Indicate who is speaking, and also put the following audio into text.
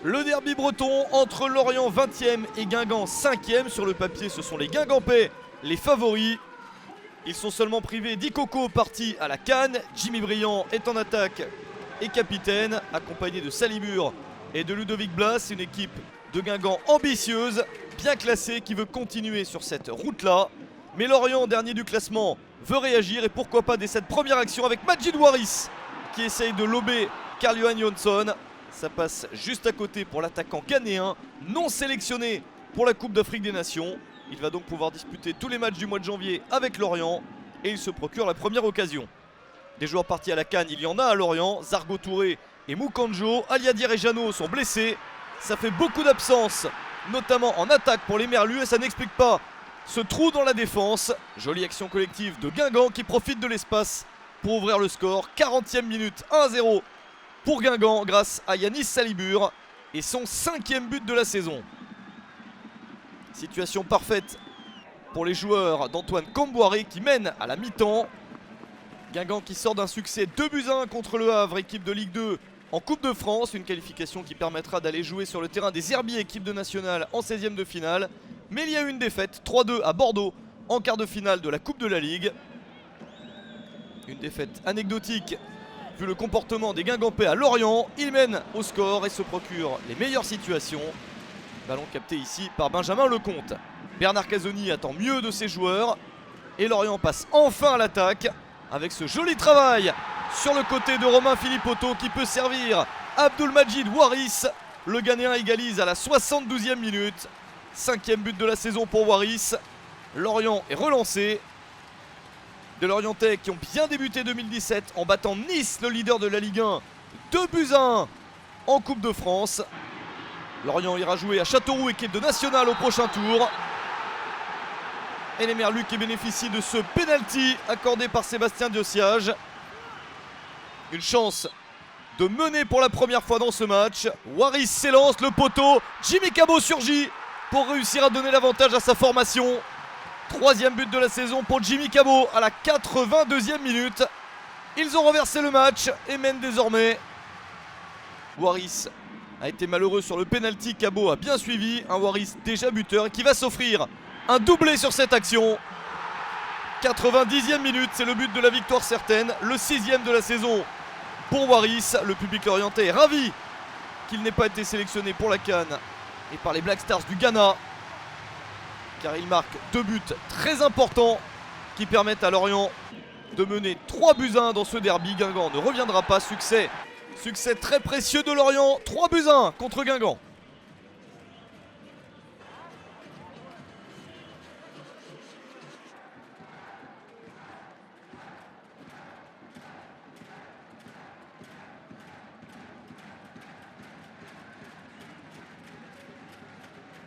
Speaker 1: Le derby breton entre Lorient 20e et Guingamp 5e. Sur le papier, ce sont les Guingampais les favoris. Ils sont seulement privés d'Ikoko parti à la CAN. Jimmy Briand est en attaque et capitaine, accompagné de Salibur et de Ludovic Blas. Une équipe de Guingamp ambitieuse, bien classée, qui veut continuer sur cette route-là. Mais Lorient, dernier du classement, veut réagir et pourquoi pas dès cette première action avec Majid Waris qui essaye de lober Karl-Johan Jonsson. Ça passe juste à côté pour l'attaquant ghanéen, non sélectionné pour la Coupe d'Afrique des Nations. Il va donc pouvoir disputer tous les matchs du mois de janvier avec Lorient et il se procure la première occasion. Des joueurs partis à la CAN, il y en a à Lorient. Zargo Touré et Moukanjo, Aliadir et Jeannot sont blessés. Ça fait beaucoup d'absence, notamment en attaque pour les Merlus, et ça n'explique pas ce trou dans la défense. Jolie action collective de Guingamp qui profite de l'espace pour ouvrir le score. 40e minute, 1-0 pour Guingamp grâce à Yanis Salibur et son 5e but de la saison. Situation parfaite pour les joueurs d'Antoine Comboiré qui mène à la mi-temps. Guingamp qui sort d'un succès 2-1 contre le Havre, équipe de Ligue 2 en Coupe de France. Une qualification qui permettra d'aller jouer sur le terrain des Herbiers, équipe de nationale, en 16e de finale. Mais il y a eu une défaite, 3-2 à Bordeaux en quart de finale de la Coupe de la Ligue. Une défaite anecdotique vu le comportement des Guingampais à Lorient. Ils mènent au score et se procurent les meilleures situations. Ballon capté ici par Benjamin Lecomte. Bernard Casoni attend mieux de ses joueurs. Et Lorient passe enfin à l'attaque avec ce joli travail sur le côté de Romain Philippotto qui peut servir Abdulmajid Waris. Le Ghanéen égalise à la 72e minute. 5e but de la saison pour Waris. Lorient est relancé. De Lorientais qui ont bien débuté 2017 en battant Nice, le leader de la Ligue 1. 2-1 en Coupe de France. Lorient ira jouer à Châteauroux, équipe de nationale, au prochain tour. Et les Merlus qui bénéficient de ce penalty accordé par Sébastien Diosiage. Une chance de mener pour la première fois dans ce match. Waris s'élance, le poteau. Jimmy Cabot surgit pour réussir à donner l'avantage à sa formation. 3e but de la saison pour Jimmy Cabot à la 82e minute. Ils ont renversé le match et mènent désormais. Waris a été malheureux sur le penalty. Cabot a bien suivi. Un Waris déjà buteur qui va s'offrir un doublé sur cette action. 90e minute, c'est le but de la victoire certaine. Le 6e de la saison pour Waris. Le public lorientais est ravi qu'il n'ait pas été sélectionné pour la CAN et par les Black Stars du Ghana, car il marque 2 buts très importants qui permettent à Lorient de mener 3-1 dans ce derby. Guingamp ne reviendra pas. Succès très précieux de Lorient. 3-1 contre Guingamp.